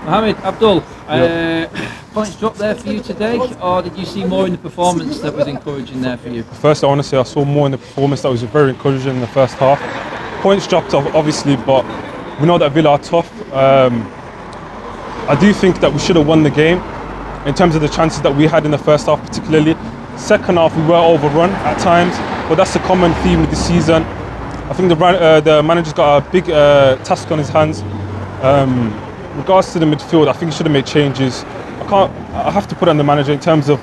Mohamed, Abdul, points dropped there for you today, or did you see more in the performance that was encouraging there for you? First, I want to say I saw more in the performance that was very encouraging in the first half. Points dropped off, obviously, but we know that Villa are tough. I do think that we should have won the game in terms of the chances that we had in the first half, particularly. Second half, we were overrun at times, but that's a common theme of the season. I think the manager's got a big task on his hands. Regards to the midfield, I think he should have made changes. I have to put on the manager in terms of,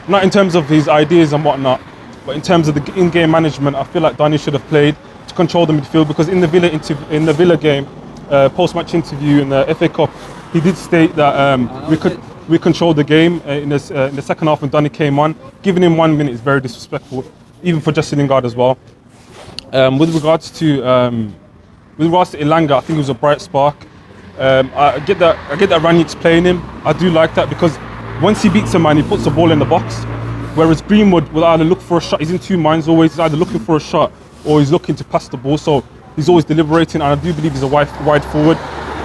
not in terms of his ideas and whatnot, but in terms of the in-game management. I feel like Donny should have played to control the midfield, because in the Villa game, post-match interview in the FA Cup, he did state that we controlled the game in the second half when Donny came on. Giving him 1 minute is very disrespectful, even for Jesse Lingard as well. With regards to Elanga, I think it was a bright spark. I get that Ranić's playing him. I do like that, because once he beats a man, he puts the ball in the box. Whereas Greenwood will either look for a shot, he's in two minds always. He's either looking for a shot or he's looking to pass the ball. So he's always deliberating, and I do believe he's a wide forward.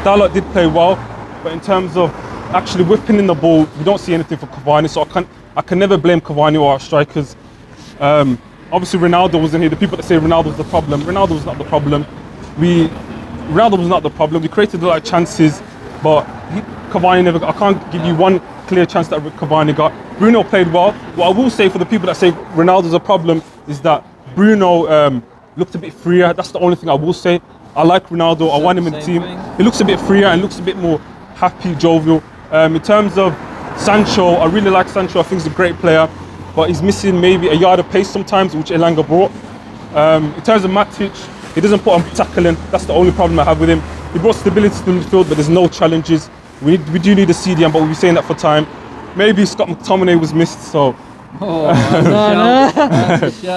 Dalot did play well, but in terms of actually whipping in the ball, we don't see anything for Cavani. So I can never blame Cavani or our strikers. Obviously Ronaldo wasn't here. The people that say Ronaldo was the problem, Ronaldo was not the problem. Ronaldo was not the problem. We created a lot of chances, but Cavani never. I can't give you one clear chance that Cavani got. Bruno played well. What I will say for the people that say Ronaldo's a problem is that Bruno looked a bit freer. That's the only thing I will say. I like Ronaldo. I want him in the team. He looks a bit freer and looks a bit more happy, jovial. In terms of Sancho, I really like Sancho. I think he's a great player, but he's missing maybe a yard of pace sometimes, which Elanga brought. In terms of Matic, he doesn't put on tackling. That's the only problem I have with him. He brought stability to the midfield, but there's no challenges. We do need a CDM, but we'll be saying that for time. Maybe Scott McTOMINAY was missed, so. No.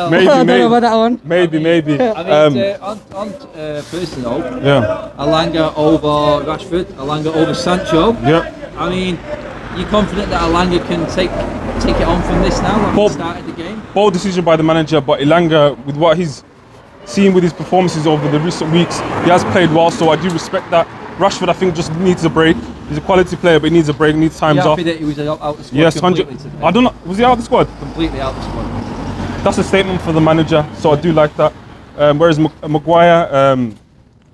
Maybe, I don't know about that one. Maybe. I mean, on personal, yeah. Alanga over Rashford, Alanga over Sancho. Yeah. I mean, you confident that Alanga can take it on from this now when we started the game? Bold decision by the manager, but Elanga, with what he's seen with his performances over the recent weeks, he has played well, so I do respect that. Rashford, I think, just needs a break. He's a quality player, but he needs a break, needs times off. That he was out the squad? Yes, 100. I don't know, was he out of the squad? Completely out of the squad. That's a statement for the manager, so I do like that. Whereas Maguire,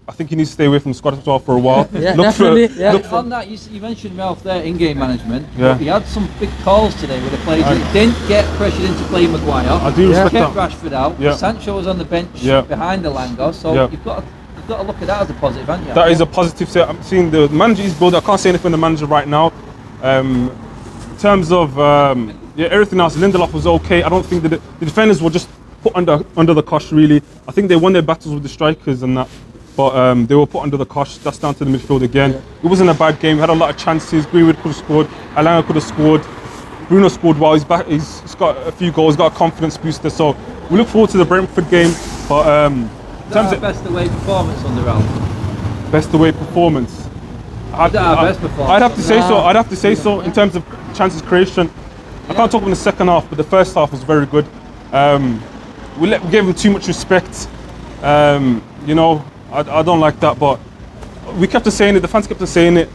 I think he needs to stay away from the squad as well for a while. Yeah, definitely. On that, you mentioned Ralph there, in-game management. Yeah. He had some big calls today with the players that didn't get pressured into playing Maguire. I do respect kept that. Rashford out. Yeah. Sancho was on the bench behind Elanga, so you've got to look at that as a positive, haven't you? That is a positive. So I'm seeing the manager is building. I can't say anything on the manager right now. In terms of everything else, Lindelof was okay. I don't think the defenders were just put under the cosh really. I think they won their battles with the strikers and that, but they were put under the cosh. That's down to the midfield again. It wasn't a bad game. We had a lot of chances. Greenwood could have scored. Alanga could have scored. Bruno scored well. He's back. He's got a few goals. Got a confidence booster. So we look forward to the Brentford game. But is that our best away performance under Ralph? Best away performance. I'd have to say so. I'd have to say so in terms of chances creation. I can't talk about the second half, but the first half was very good. We gave him too much respect. You know, I don't like that, but we kept on saying it. The fans kept on saying it.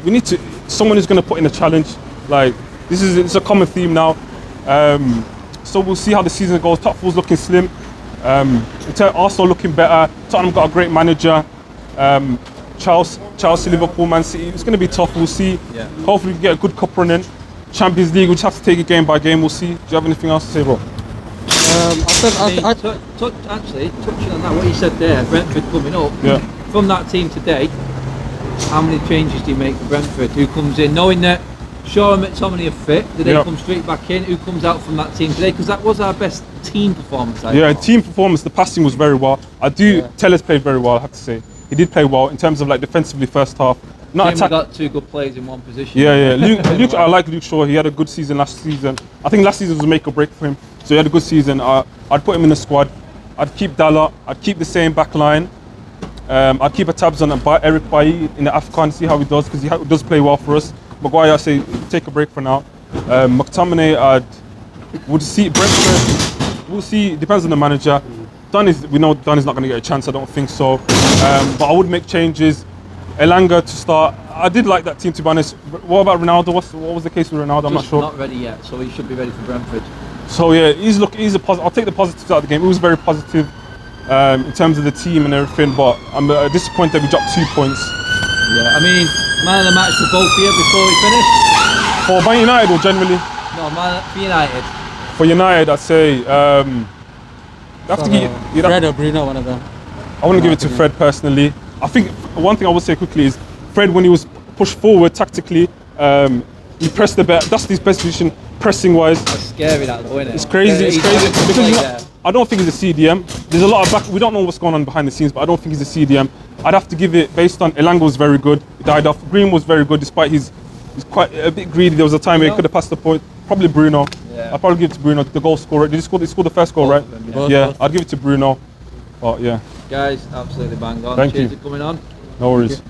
We need someone who's going to put in a challenge. Like it's a common theme now. So we'll see how the season goes. Top four's looking slim. Arsenal looking better. Tottenham got a great manager. Chelsea, Liverpool, Man City. It's going to be tough. We'll see. Yeah. Hopefully we can get a good cup run in. Champions League, we just have to take it game by game. We'll see. Do you have anything else to say, bro? Actually, touching on that, what you said there, Brentford coming up. Yeah. From that team today, how many changes do you make for Brentford? Who comes in, knowing that Shaw and McTominay are fit? Do they come straight back in? Who comes out from that team today? Because that was our best team performance. Team performance. The passing was very well. Tellez played very well, I have to say. He did play well in terms of like defensively first half. Not attack. Got two good players in one position. Yeah. Luke, I like Luke Shaw. He had a good season last season. I think last season was a make or break for him. So he had a good season. I'd put him in the squad. I'd keep Dalot. I'd keep the same back line. I'd keep a tabs on Eric Bailly in the AFCON, see how he does, because he does play well for us. Maguire, I say take a break for now. McTominay, would see Brentford. We'll see. Depends on the manager. We know Don is not going to get a chance. I don't think so. But I would make changes. Elanga to start. I did like that team, to be honest. What about Ronaldo? What was the case with Ronaldo? I'm not Just sure. not ready yet, so he should be ready for Brentford. So yeah, I'll take the positives out of the game. It was very positive in terms of the team and everything, but I'm disappointed that we dropped 2 points. Yeah, I mean, man of the match for both here before we finish. For Man United or generally? No, man for United. For United, I'd say you have to give. Fred or Bruno, one of them. I want to give it to Fred personally. I think one thing I would say quickly is Fred, when he was pushed forward tactically, he pressed the best. That's his best position, pressing wise. That's scary, that though, isn't it? It's crazy. It's crazy because he's not, there. I don't think he's a CDM. There's a lot of back. We don't know what's going on behind the scenes, but I don't think he's a CDM. I'd have to give it based on Elanga was very good. He died off. Green was very good, despite he's quite a bit greedy. There was a time where he could have passed the point. Probably Bruno. Yeah. I'd probably give it to Bruno, the goal scorer. Did he score the first goal, right? Both of them, Both, Yeah, both. I'd give it to Bruno. But yeah, Guys, absolutely bang on. Thank Cheers you. for coming on. no worries.